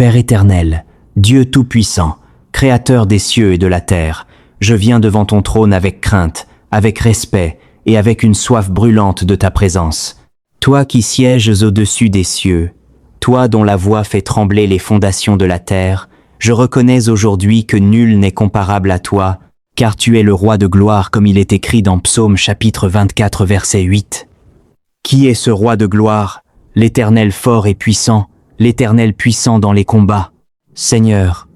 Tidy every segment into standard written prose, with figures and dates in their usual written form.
Père éternel, Dieu tout-puissant, Créateur des cieux et de la terre, je viens devant ton trône avec crainte, avec respect et avec une soif brûlante de ta présence. Toi qui sièges au-dessus des cieux, toi dont la voix fait trembler les fondations de la terre, je reconnais aujourd'hui que nul n'est comparable à toi, car tu es le roi de gloire comme il est écrit dans Psaume chapitre 24 verset 8. Qui est ce roi de gloire? L'Éternel fort et puissant, l'Éternel puissant dans les combats. Seigneur,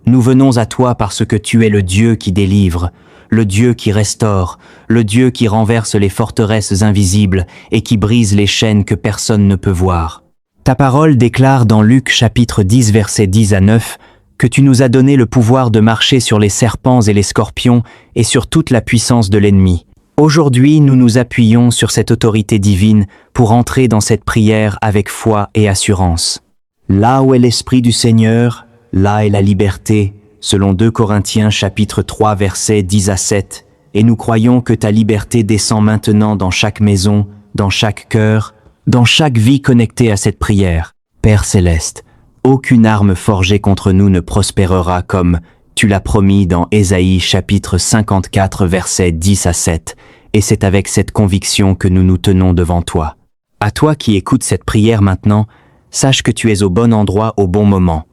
nous venons à toi parce que tu es le Dieu qui délivre, le Dieu qui restaure, le Dieu qui renverse les forteresses invisibles et qui brise les chaînes que personne ne peut voir. Ta parole déclare dans Luc chapitre 10 versets 10 à 9 que tu nous as donné le pouvoir de marcher sur les serpents et les scorpions et sur toute la puissance de l'ennemi. Aujourd'hui, nous nous appuyons sur cette autorité divine pour entrer dans cette prière avec foi et assurance. Là où est l'Esprit du Seigneur, là est la liberté, selon 2 Corinthiens chapitre 3 versets 10 à 7, et nous croyons que ta liberté descend maintenant dans chaque maison, dans chaque cœur, dans chaque vie connectée à cette prière. Père céleste, aucune arme forgée contre nous ne prospérera comme tu l'as promis dans Ésaïe chapitre 54 versets 10 à 7, et c'est avec cette conviction que nous nous tenons devant toi. À toi qui écoutes cette prière maintenant, sache que tu es au bon endroit au bon moment.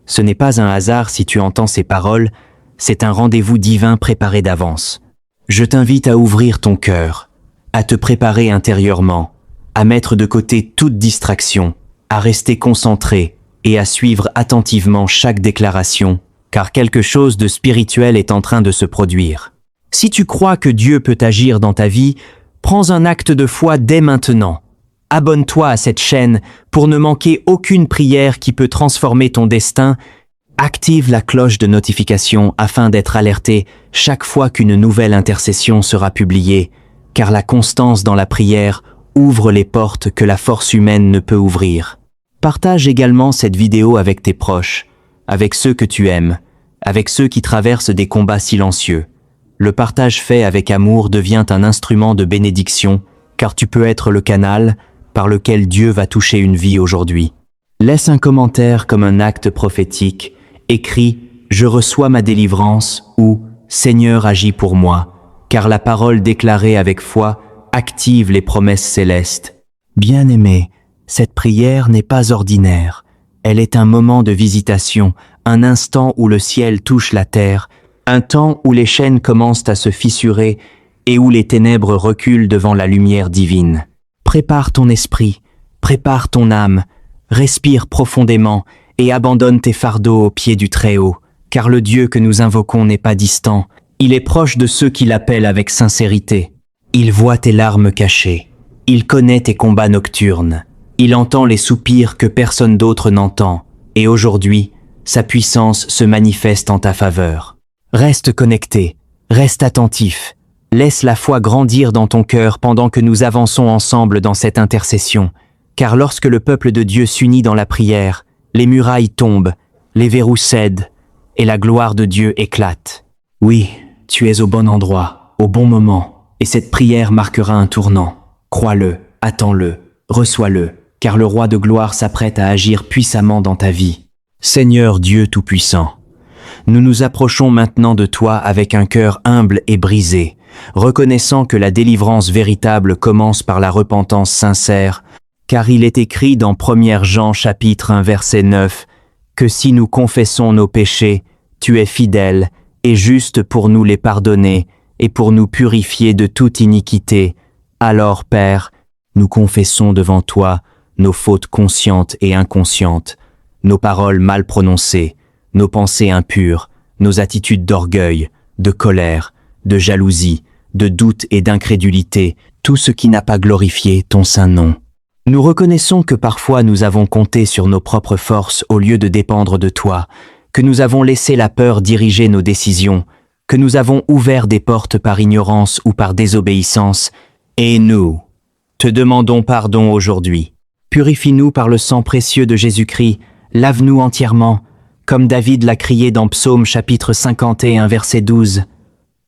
Ce n'est pas un hasard si tu entends ces paroles, c'est un rendez-vous divin préparé d'avance. Je t'invite à ouvrir ton cœur, à te préparer intérieurement, à mettre de côté toute distraction, à rester concentré et à suivre attentivement chaque déclaration, car quelque chose de spirituel est en train de se produire. Si tu crois que Dieu peut agir dans ta vie, prends un acte de foi dès maintenant. Abonne-toi à cette chaîne pour ne manquer aucune prière qui peut transformer ton destin. Active la cloche de notification afin d'être alerté chaque fois qu'une nouvelle intercession sera publiée, car la constance dans la prière ouvre les portes que la force humaine ne peut ouvrir. Partage également cette vidéo avec tes proches, avec ceux que tu aimes, avec ceux qui traversent des combats silencieux. Le partage fait avec amour devient un instrument de bénédiction, car tu peux être le canal par lequel Dieu va toucher une vie aujourd'hui. Laisse un commentaire comme un acte prophétique, écris « Je reçois ma délivrance » ou « Seigneur agis pour moi », car la parole déclarée avec foi active les promesses célestes. Bien-aimé, cette prière n'est pas ordinaire. Elle est un moment de visitation, un instant où le ciel touche la terre, un temps où les chaînes commencent à se fissurer et où les ténèbres reculent devant la lumière divine. Prépare ton esprit, prépare ton âme, respire profondément et abandonne tes fardeaux aux pieds du Très-Haut, car le Dieu que nous invoquons n'est pas distant, il est proche de ceux qui l'appellent avec sincérité. Il voit tes larmes cachées, il connaît tes combats nocturnes, il entend les soupirs que personne d'autre n'entend, et aujourd'hui, sa puissance se manifeste en ta faveur. Reste connecté, reste attentif. Laisse la foi grandir dans ton cœur pendant que nous avançons ensemble dans cette intercession, car lorsque le peuple de Dieu s'unit dans la prière, les murailles tombent, les verrous cèdent, et la gloire de Dieu éclate. Oui, tu es au bon endroit, au bon moment, et cette prière marquera un tournant. Crois-le, attends-le, reçois-le, car le roi de gloire s'apprête à agir puissamment dans ta vie. Seigneur Dieu Tout-Puissant, nous nous approchons maintenant de toi avec un cœur humble et brisé, reconnaissant que la délivrance véritable commence par la repentance sincère, car il est écrit dans 1 Jean chapitre 1 verset 9 que si nous confessons nos péchés, tu es fidèle et juste pour nous les pardonner et pour nous purifier de toute iniquité. Alors, Père, nous confessons devant toi nos fautes conscientes et inconscientes, nos paroles mal prononcées, nos pensées impures, nos attitudes d'orgueil, de colère, de jalousie, de doute et d'incrédulité, tout ce qui n'a pas glorifié ton saint nom. Nous reconnaissons que parfois nous avons compté sur nos propres forces au lieu de dépendre de toi, que nous avons laissé la peur diriger nos décisions, que nous avons ouvert des portes par ignorance ou par désobéissance, et nous te demandons pardon aujourd'hui. Purifie-nous par le sang précieux de Jésus-Christ, lave-nous entièrement, comme David l'a crié dans Psaume chapitre 51 verset 12.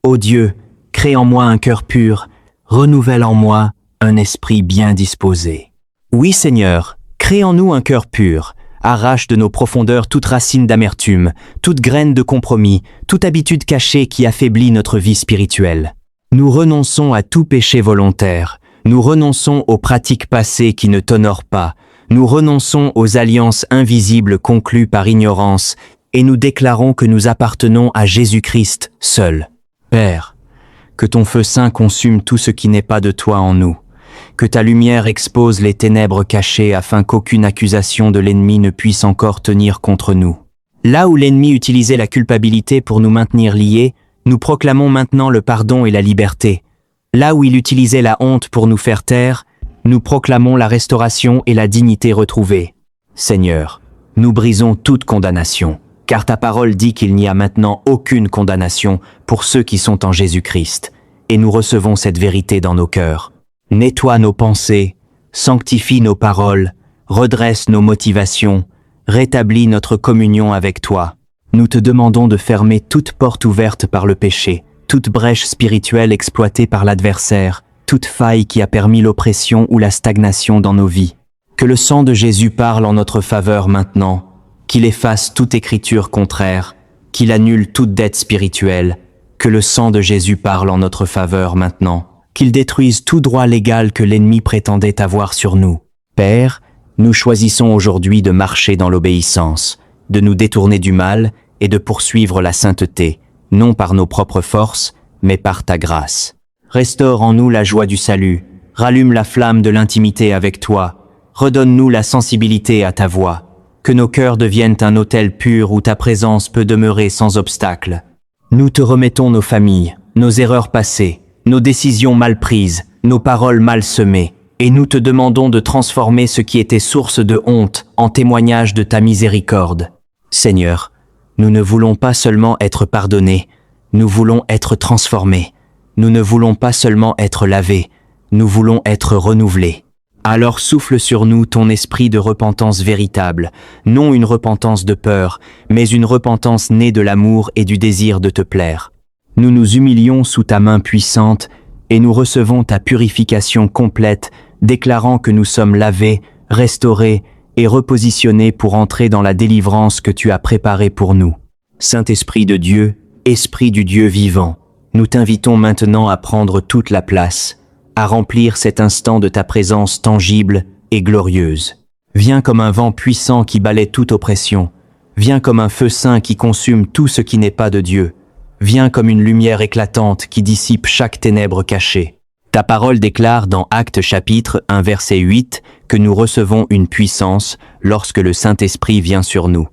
Ô Dieu, crée en moi un cœur pur, renouvelle en moi un esprit bien disposé. Oui Seigneur, crée en nous un cœur pur, Arrache de nos profondeurs toute racine d'amertume, toute graine de compromis, toute habitude cachée qui affaiblit notre vie spirituelle. Nous renonçons à tout péché volontaire. Nous renonçons aux pratiques passées qui ne t'honorent pas. Nous renonçons aux alliances invisibles conclues par ignorance et nous déclarons que nous appartenons à Jésus-Christ seul. Père, que ton feu saint consume tout ce qui n'est pas de toi en nous. Que ta lumière expose les ténèbres cachées afin qu'aucune accusation de l'ennemi ne puisse encore tenir contre nous. Là où l'ennemi utilisait la culpabilité pour nous maintenir liés, nous proclamons maintenant le pardon et la liberté. Là où il utilisait la honte pour nous faire taire, nous proclamons la restauration et la dignité retrouvée. Seigneur, nous brisons toute condamnation, car ta parole dit qu'il n'y a maintenant aucune condamnation pour ceux qui sont en Jésus-Christ, et nous recevons cette vérité dans nos cœurs. Nettoie nos pensées, sanctifie nos paroles, redresse nos motivations, rétablis notre communion avec toi. Nous te demandons de fermer toute porte ouverte par le péché, toute brèche spirituelle exploitée par l'adversaire, toute faille qui a permis l'oppression ou la stagnation dans nos vies. Que le sang de Jésus parle en notre faveur maintenant, qu'il efface toute écriture contraire, qu'il annule toute dette spirituelle. Que le sang de Jésus parle en notre faveur maintenant, qu'il détruise tout droit légal que l'ennemi prétendait avoir sur nous. Père, nous choisissons aujourd'hui de marcher dans l'obéissance, de nous détourner du mal et de poursuivre la sainteté, non par nos propres forces, mais par ta grâce. Restaure en nous la joie du salut, rallume la flamme de l'intimité avec toi, redonne-nous la sensibilité à ta voix, que nos cœurs deviennent un autel pur où ta présence peut demeurer sans obstacle. Nous te remettons nos familles, nos erreurs passées, nos décisions mal prises, nos paroles mal semées, et nous te demandons de transformer ce qui était source de honte en témoignage de ta miséricorde. Seigneur, nous ne voulons pas seulement être pardonnés, nous voulons être transformés. Nous ne voulons pas seulement être lavés, nous voulons être renouvelés. Alors souffle sur nous ton esprit de repentance véritable, non une repentance de peur, mais une repentance née de l'amour et du désir de te plaire. Nous nous humilions sous ta main puissante et nous recevons ta purification complète, déclarant que nous sommes lavés, restaurés et repositionnés pour entrer dans la délivrance que tu as préparée pour nous. Saint-Esprit de Dieu, Esprit du Dieu vivant, nous t'invitons maintenant à prendre toute la place, à remplir cet instant de ta présence tangible et glorieuse. Viens comme un vent puissant qui balaie toute oppression. Viens comme un feu saint qui consume tout ce qui n'est pas de Dieu. Viens comme une lumière éclatante qui dissipe chaque ténèbre cachée. Ta parole déclare dans Actes chapitre 1 verset 8 que nous recevons une puissance lorsque le Saint-Esprit vient sur nous.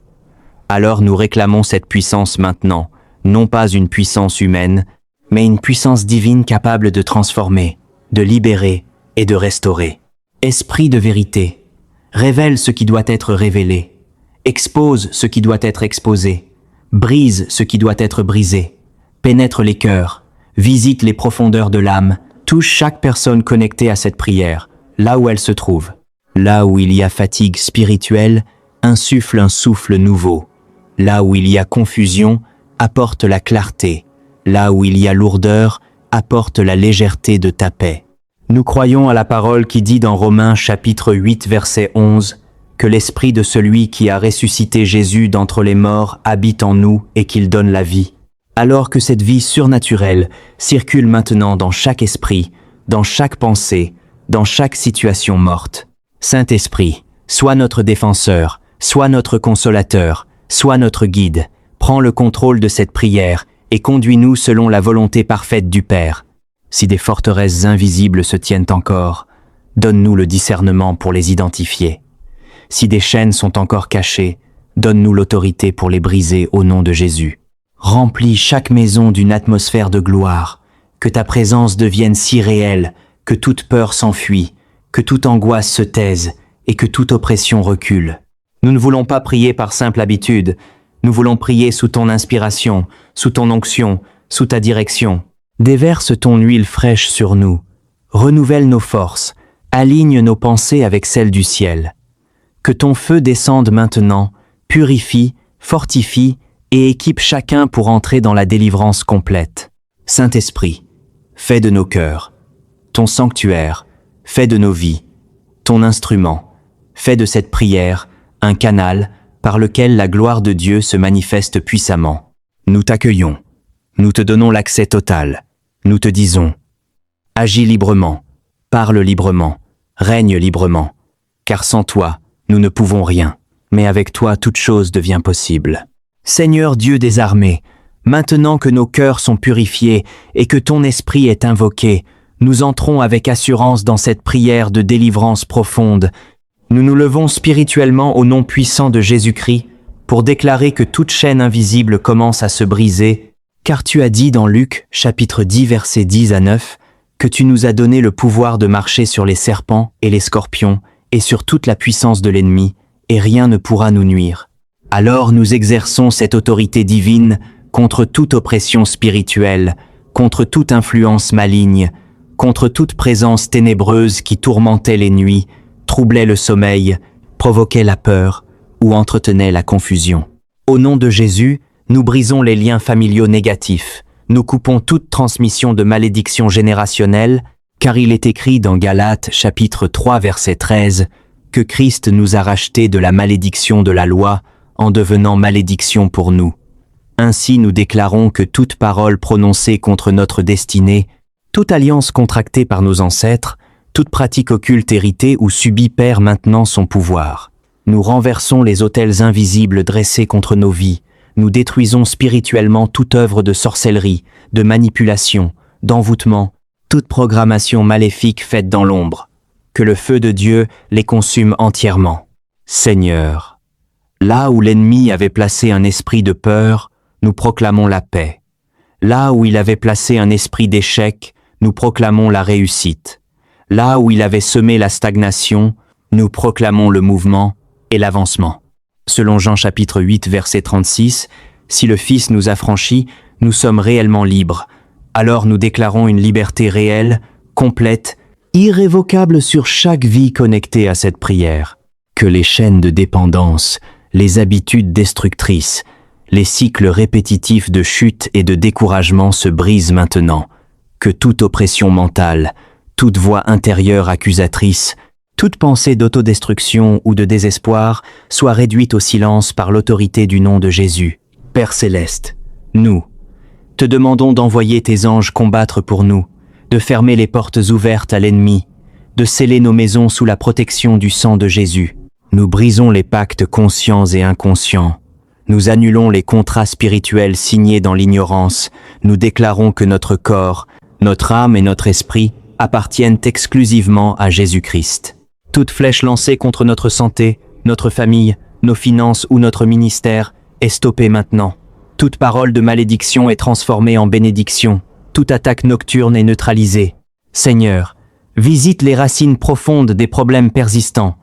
Alors nous réclamons cette puissance maintenant, non pas une puissance humaine, mais une puissance divine capable de transformer, de libérer et de restaurer. Esprit de vérité, révèle ce qui doit être révélé, expose ce qui doit être exposé, brise ce qui doit être brisé, pénètre les cœurs, visite les profondeurs de l'âme, touche chaque personne connectée à cette prière, là où elle se trouve. Là où il y a fatigue spirituelle, insuffle un souffle nouveau. Là où il y a confusion, apporte la clarté. Là où il y a lourdeur, apporte la légèreté de ta paix. Nous croyons à la parole qui dit dans Romains chapitre 8 verset 11 que l'esprit de celui qui a ressuscité Jésus d'entre les morts habite en nous et qu'il donne la vie. Alors que cette vie surnaturelle circule maintenant dans chaque esprit, dans chaque pensée, dans chaque situation morte. Saint-Esprit, sois notre défenseur, sois notre consolateur, sois notre guide. Prends le contrôle de cette prière et conduis-nous selon la volonté parfaite du Père. Si des forteresses invisibles se tiennent encore, donne-nous le discernement pour les identifier. Si des chaînes sont encore cachées, donne-nous l'autorité pour les briser au nom de Jésus. Remplis chaque maison d'une atmosphère de gloire, que ta présence devienne si réelle, que toute peur s'enfuit, que toute angoisse se taise et que toute oppression recule. Nous ne voulons pas prier par simple habitude, nous voulons prier sous ton inspiration, sous ton onction, sous ta direction. Déverse ton huile fraîche sur nous, renouvelle nos forces, aligne nos pensées avec celles du ciel. Que ton feu descende maintenant, purifie, fortifie et équipe chacun pour entrer dans la délivrance complète. Saint-Esprit, fais de nos cœurs, ton sanctuaire, fais de nos vies, ton instrument, fais de cette prière un canal par lequel la gloire de Dieu se manifeste puissamment. Nous t'accueillons, nous te donnons l'accès total, nous te disons « Agis librement, parle librement, règne librement, car sans toi, nous ne pouvons rien, mais avec toi toute chose devient possible. » Seigneur Dieu des armées, maintenant que nos cœurs sont purifiés et que ton esprit est invoqué, nous entrons avec assurance dans cette prière de délivrance profonde. Nous nous levons spirituellement au nom puissant de Jésus-Christ pour déclarer que toute chaîne invisible commence à se briser, car tu as dit dans Luc, chapitre 10, versets 10 à 9, que tu nous as donné le pouvoir de marcher sur les serpents et les scorpions et sur toute la puissance de l'ennemi, et rien ne pourra nous nuire. Alors nous exerçons cette autorité divine contre toute oppression spirituelle, contre toute influence maligne, contre toute présence ténébreuse qui tourmentait les nuits, troublait le sommeil, provoquait la peur ou entretenait la confusion. Au nom de Jésus, nous brisons les liens familiaux négatifs, nous coupons toute transmission de malédiction générationnelle, car il est écrit dans Galates chapitre 3 verset 13 que Christ nous a rachetés de la malédiction de la loi en devenant malédiction pour nous. Ainsi nous déclarons que toute parole prononcée contre notre destinée, toute alliance contractée par nos ancêtres, toute pratique occulte héritée ou subie perd maintenant son pouvoir. Nous renversons les autels invisibles dressés contre nos vies. Nous détruisons spirituellement toute œuvre de sorcellerie, de manipulation, d'envoûtement, toute programmation maléfique faite dans l'ombre. Que le feu de Dieu les consume entièrement. Seigneur, là où l'ennemi avait placé un esprit de peur, nous proclamons la paix. Là où il avait placé un esprit d'échec, nous proclamons la réussite. Là où il avait semé la stagnation, nous proclamons le mouvement et l'avancement. Selon Jean chapitre 8 verset 36, si le Fils nous affranchit, nous sommes réellement libres. Alors nous déclarons une liberté réelle, complète, irrévocable sur chaque vie connectée à cette prière. Que les chaînes de dépendance, les habitudes destructrices, les cycles répétitifs de chute et de découragement se brisent maintenant. Que toute oppression mentale, toute voix intérieure accusatrice, toute pensée d'autodestruction ou de désespoir soit réduite au silence par l'autorité du nom de Jésus. Père céleste, nous te demandons d'envoyer tes anges combattre pour nous, de fermer les portes ouvertes à l'ennemi, de sceller nos maisons sous la protection du sang de Jésus. Nous brisons les pactes conscients et inconscients. Nous annulons les contrats spirituels signés dans l'ignorance. Nous déclarons que notre corps, notre âme et notre esprit appartiennent exclusivement à Jésus-Christ. Toute flèche lancée contre notre santé, notre famille, nos finances ou notre ministère est stoppée maintenant. Toute parole de malédiction est transformée en bénédiction. Toute attaque nocturne est neutralisée. Seigneur, visite les racines profondes des problèmes persistants.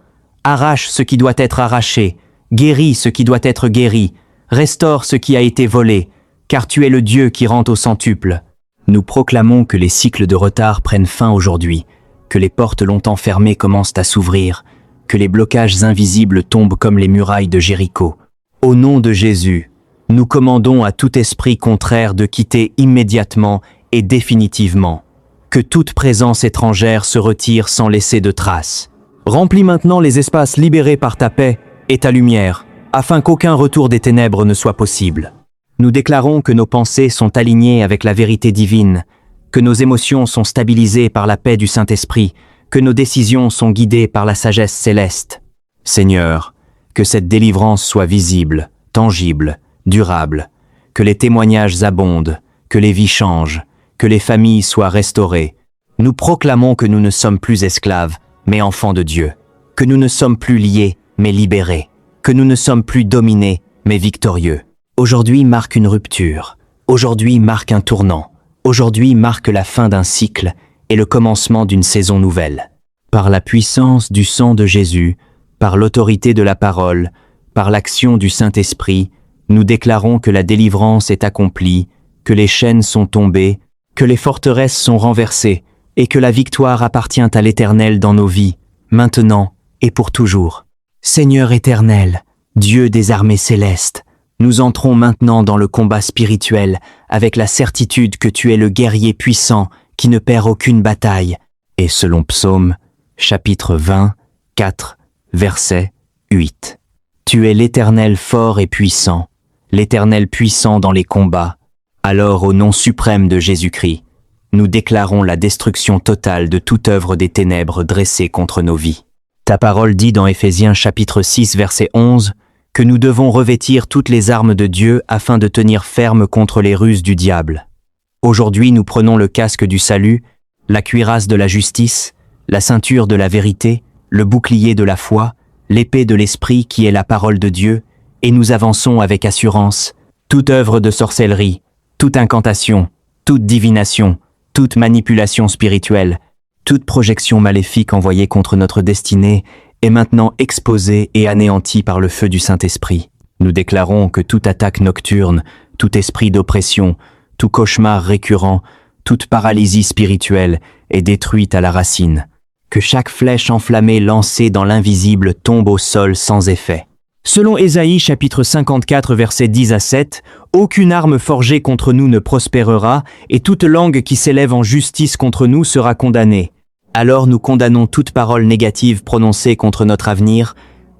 Arrache ce qui doit être arraché. Guéris ce qui doit être guéri. Restaure ce qui a été volé, car tu es le Dieu qui rend au centuple. Nous proclamons que les cycles de retard prennent fin aujourd'hui, que les portes longtemps fermées commencent à s'ouvrir, que les blocages invisibles tombent comme les murailles de Jéricho. Au nom de Jésus, nous commandons à tout esprit contraire de quitter immédiatement et définitivement. Que toute présence étrangère se retire sans laisser de traces. Remplis maintenant les espaces libérés par ta paix et ta lumière, afin qu'aucun retour des ténèbres ne soit possible. Nous déclarons que nos pensées sont alignées avec la vérité divine, que nos émotions sont stabilisées par la paix du Saint-Esprit, que nos décisions sont guidées par la sagesse céleste. Seigneur, que cette délivrance soit visible, tangible, durable, que les témoignages abondent, que les vies changent, que les familles soient restaurées. Nous proclamons que nous ne sommes plus esclaves, mais enfants de Dieu, que nous ne sommes plus liés, mais libérés, que nous ne sommes plus dominés, mais victorieux. Aujourd'hui marque une rupture, aujourd'hui marque un tournant, aujourd'hui marque la fin d'un cycle et le commencement d'une saison nouvelle. Par la puissance du sang de Jésus, par l'autorité de la parole, par l'action du Saint-Esprit, nous déclarons que la délivrance est accomplie, que les chaînes sont tombées, que les forteresses sont renversées et que la victoire appartient à l'Éternel dans nos vies, maintenant et pour toujours. Seigneur éternel, Dieu des armées célestes, nous entrons maintenant dans le combat spirituel avec la certitude que tu es le guerrier puissant qui ne perd aucune bataille. Et selon Psaume, chapitre 20, 4, verset 8. Tu es l'Éternel fort et puissant, l'Éternel puissant dans les combats. Alors, au nom suprême de Jésus-Christ, nous déclarons la destruction totale de toute œuvre des ténèbres dressée contre nos vies. Ta parole dit dans Éphésiens chapitre 6 verset 11 que nous devons revêtir toutes les armes de Dieu afin de tenir ferme contre les ruses du diable. Aujourd'hui, nous prenons le casque du salut, la cuirasse de la justice, la ceinture de la vérité, le bouclier de la foi, l'épée de l'esprit qui est la parole de Dieu, et nous avançons avec assurance. Toute œuvre de sorcellerie, toute incantation, toute divination, toute manipulation spirituelle, toute projection maléfique envoyée contre notre destinée est maintenant exposée et anéantie par le feu du Saint-Esprit. Nous déclarons que toute attaque nocturne, tout esprit d'oppression, tout cauchemar récurrent, toute paralysie spirituelle est détruite à la racine. Que chaque flèche enflammée lancée dans l'invisible tombe au sol sans effet. Selon Ésaïe chapitre 54 versets 10 à 7, aucune arme forgée contre nous ne prospérera et toute langue qui s'élève en justice contre nous sera condamnée. Alors nous condamnons toute parole négative prononcée contre notre avenir,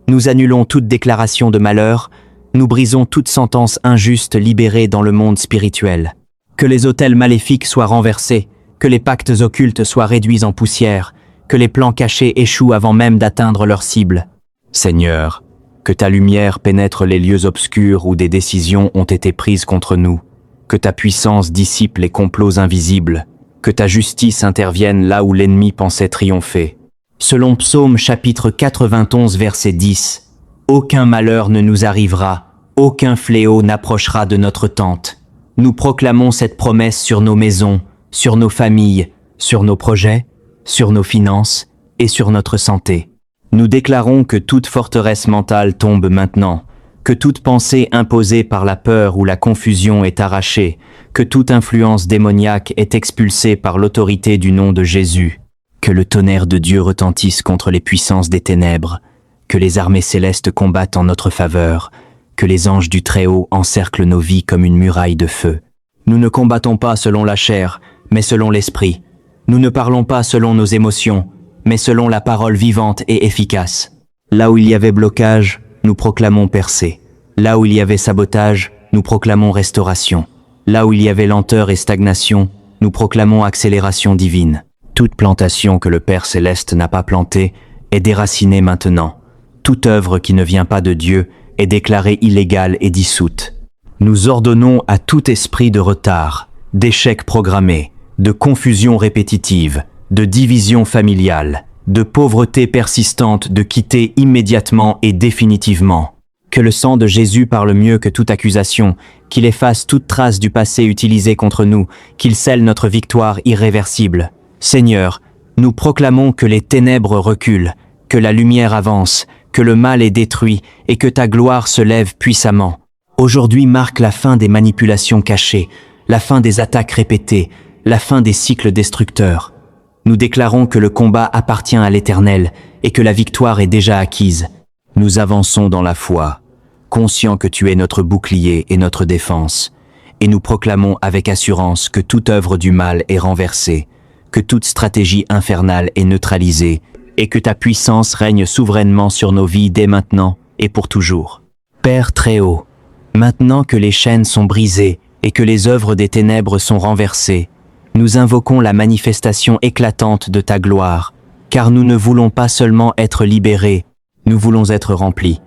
nous annulons toute déclaration de malheur, nous brisons toute sentence injuste libérée dans le monde spirituel. Que les autels maléfiques soient renversés, que les pactes occultes soient réduits en poussière, que les plans cachés échouent avant même d'atteindre leur cible. Seigneur, que ta lumière pénètre les lieux obscurs où des décisions ont été prises contre nous, que ta puissance dissipe les complots invisibles, que ta justice intervienne là où l'ennemi pensait triompher. Selon Psaume chapitre 91 verset 10, « Aucun malheur ne nous arrivera, aucun fléau n'approchera de notre tente. » Nous proclamons cette promesse sur nos maisons, sur nos familles, sur nos projets, sur nos finances et sur notre santé. Nous déclarons que toute forteresse mentale tombe maintenant, que toute pensée imposée par la peur ou la confusion est arrachée, que toute influence démoniaque est expulsée par l'autorité du nom de Jésus, que le tonnerre de Dieu retentisse contre les puissances des ténèbres, que les armées célestes combattent en notre faveur, que les anges du Très-Haut encerclent nos vies comme une muraille de feu. Nous ne combattons pas selon la chair, mais selon l'esprit. Nous ne parlons pas selon nos émotions, mais selon la parole vivante et efficace. Là où il y avait blocage, nous proclamons percée. Là où il y avait sabotage, nous proclamons restauration. Là où il y avait lenteur et stagnation, nous proclamons accélération divine. Toute plantation que le Père Céleste n'a pas plantée est déracinée maintenant. Toute œuvre qui ne vient pas de Dieu est déclarée illégale et dissoute. Nous ordonnons à tout esprit de retard, d'échec programmé, de confusion répétitive, de division familiale, de pauvreté persistante de quitter immédiatement et définitivement. Que le sang de Jésus parle mieux que toute accusation, qu'il efface toute trace du passé utilisé contre nous, qu'il scelle notre victoire irréversible. Seigneur, nous proclamons que les ténèbres reculent, que la lumière avance, que le mal est détruit et que ta gloire se lève puissamment. Aujourd'hui marque la fin des manipulations cachées, la fin des attaques répétées, la fin des cycles destructeurs. Nous déclarons que le combat appartient à l'Éternel et que la victoire est déjà acquise. Nous avançons dans la foi, conscients que tu es notre bouclier et notre défense, et nous proclamons avec assurance que toute œuvre du mal est renversée, que toute stratégie infernale est neutralisée, et que ta puissance règne souverainement sur nos vies dès maintenant et pour toujours. Père Très-Haut, maintenant que les chaînes sont brisées et que les œuvres des ténèbres sont renversées, nous invoquons la manifestation éclatante de ta gloire, car nous ne voulons pas seulement être libérés, nous voulons être remplis.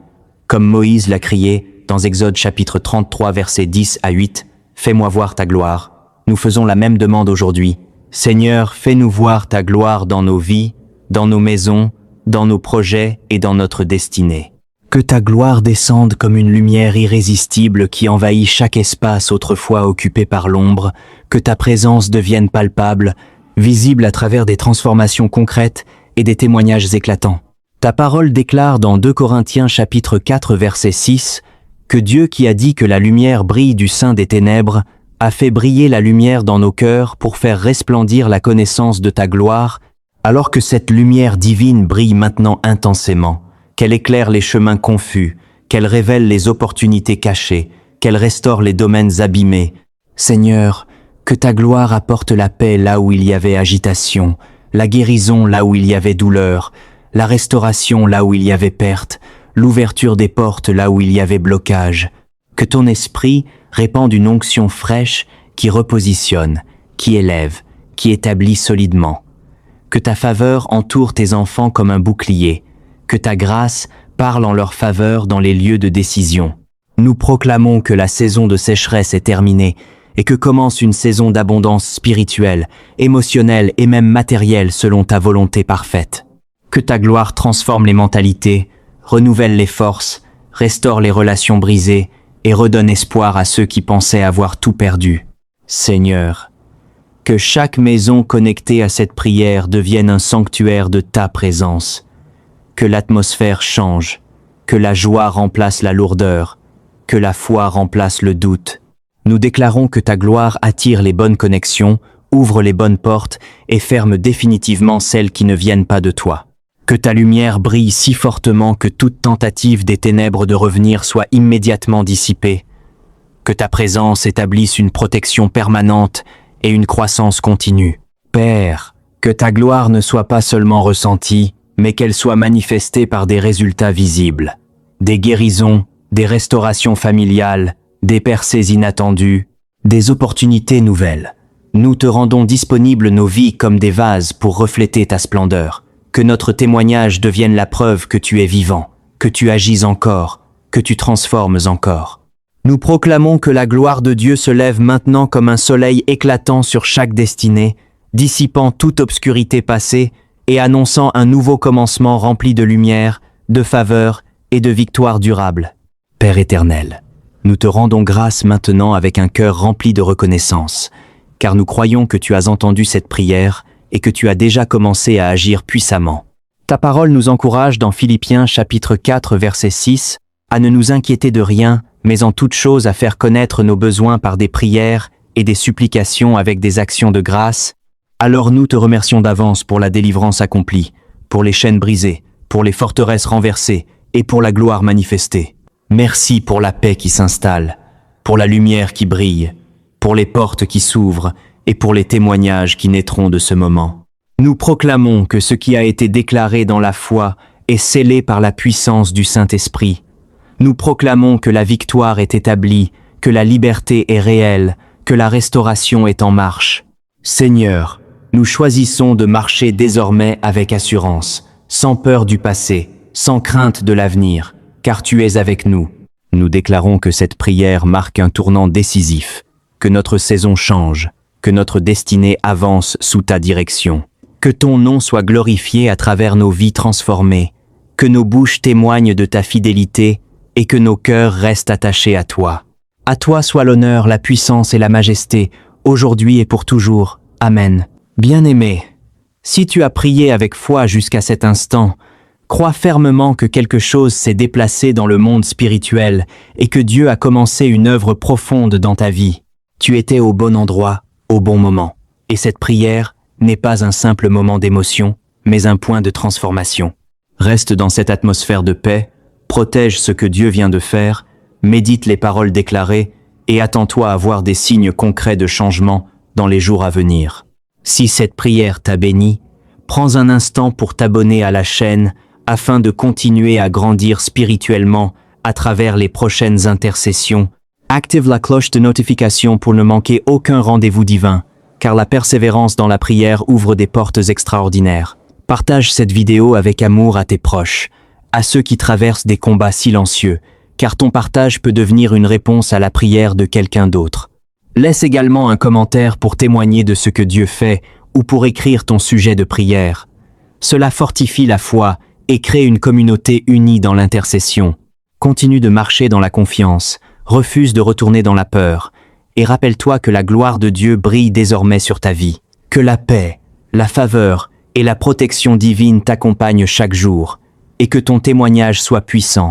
Comme Moïse l'a crié dans Exode chapitre 33 versets 10 à 8, « Fais-moi voir ta gloire ». Nous faisons la même demande aujourd'hui. Seigneur, fais-nous voir ta gloire dans nos vies, dans nos maisons, dans nos projets et dans notre destinée. Que ta gloire descende comme une lumière irrésistible qui envahit chaque espace autrefois occupé par l'ombre, que ta présence devienne palpable, visible à travers des transformations concrètes et des témoignages éclatants. Ta parole déclare dans 2 Corinthiens chapitre 4 verset 6 que Dieu qui a dit que la lumière brille du sein des ténèbres a fait briller la lumière dans nos cœurs pour faire resplendir la connaissance de ta gloire, alors que cette lumière divine brille maintenant intensément, qu'elle éclaire les chemins confus, qu'elle révèle les opportunités cachées, qu'elle restaure les domaines abîmés. Seigneur, que ta gloire apporte la paix là où il y avait agitation, la guérison là où il y avait douleur, la restauration là où il y avait perte, l'ouverture des portes là où il y avait blocage. Que ton esprit répande une onction fraîche qui repositionne, qui élève, qui établit solidement. Que ta faveur entoure tes enfants comme un bouclier, que ta grâce parle en leur faveur dans les lieux de décision. Nous proclamons que la saison de sécheresse est terminée et que commence une saison d'abondance spirituelle, émotionnelle et même matérielle selon ta volonté parfaite. Que ta gloire transforme les mentalités, renouvelle les forces, restaure les relations brisées et redonne espoir à ceux qui pensaient avoir tout perdu. Seigneur, que chaque maison connectée à cette prière devienne un sanctuaire de ta présence. Que l'atmosphère change, que la joie remplace la lourdeur, que la foi remplace le doute. Nous déclarons que ta gloire attire les bonnes connexions, ouvre les bonnes portes et ferme définitivement celles qui ne viennent pas de toi. Que ta lumière brille si fortement que toute tentative des ténèbres de revenir soit immédiatement dissipée. Que ta présence établisse une protection permanente et une croissance continue. Père, que ta gloire ne soit pas seulement ressentie, mais qu'elle soit manifestée par des résultats visibles. Des guérisons, des restaurations familiales, des percées inattendues, des opportunités nouvelles. Nous te rendons disponibles nos vies comme des vases pour refléter ta splendeur. Que notre témoignage devienne la preuve que tu es vivant, que tu agis encore, que tu transformes encore. Nous proclamons que la gloire de Dieu se lève maintenant comme un soleil éclatant sur chaque destinée, dissipant toute obscurité passée et annonçant un nouveau commencement rempli de lumière, de faveur et de victoire durable. Père éternel, nous te rendons grâce maintenant avec un cœur rempli de reconnaissance, car nous croyons que tu as entendu cette prière et que tu as déjà commencé à agir puissamment. Ta parole nous encourage dans Philippiens chapitre 4 verset 6 à ne nous inquiéter de rien, mais en toute chose à faire connaître nos besoins par des prières et des supplications avec des actions de grâce. Alors nous te remercions d'avance pour la délivrance accomplie, pour les chaînes brisées, pour les forteresses renversées et pour la gloire manifestée. Merci pour la paix qui s'installe, pour la lumière qui brille, pour les portes qui s'ouvrent et pour les témoignages qui naîtront de ce moment. Nous proclamons que ce qui a été déclaré dans la foi est scellé par la puissance du Saint-Esprit. Nous proclamons que la victoire est établie, que la liberté est réelle, que la restauration est en marche. Seigneur, nous choisissons de marcher désormais avec assurance, sans peur du passé, sans crainte de l'avenir, car tu es avec nous. Nous déclarons que cette prière marque un tournant décisif, que notre saison change, que notre destinée avance sous ta direction. Que ton nom soit glorifié à travers nos vies transformées, que nos bouches témoignent de ta fidélité et que nos cœurs restent attachés à toi. À toi soit l'honneur, la puissance et la majesté, aujourd'hui et pour toujours. Amen. Bien-aimé, si tu as prié avec foi jusqu'à cet instant, crois fermement que quelque chose s'est déplacé dans le monde spirituel et que Dieu a commencé une œuvre profonde dans ta vie. Tu étais au bon endroit, au bon moment. Et cette prière n'est pas un simple moment d'émotion, mais un point de transformation. Reste dans cette atmosphère de paix, protège ce que Dieu vient de faire, médite les paroles déclarées et attends-toi à voir des signes concrets de changement dans les jours à venir. Si cette prière t'a béni, prends un instant pour t'abonner à la chaîne afin de continuer à grandir spirituellement à travers les prochaines intercessions. Active la cloche de notification pour ne manquer aucun rendez-vous divin, car la persévérance dans la prière ouvre des portes extraordinaires. Partage cette vidéo avec amour à tes proches, à ceux qui traversent des combats silencieux, car ton partage peut devenir une réponse à la prière de quelqu'un d'autre. Laisse également un commentaire pour témoigner de ce que Dieu fait ou pour écrire ton sujet de prière. Cela fortifie la foi et crée une communauté unie dans l'intercession. Continue de marcher dans la confiance, refuse de retourner dans la peur, et rappelle-toi que la gloire de Dieu brille désormais sur ta vie. Que la paix, la faveur et la protection divine t'accompagnent chaque jour, et que ton témoignage soit puissant.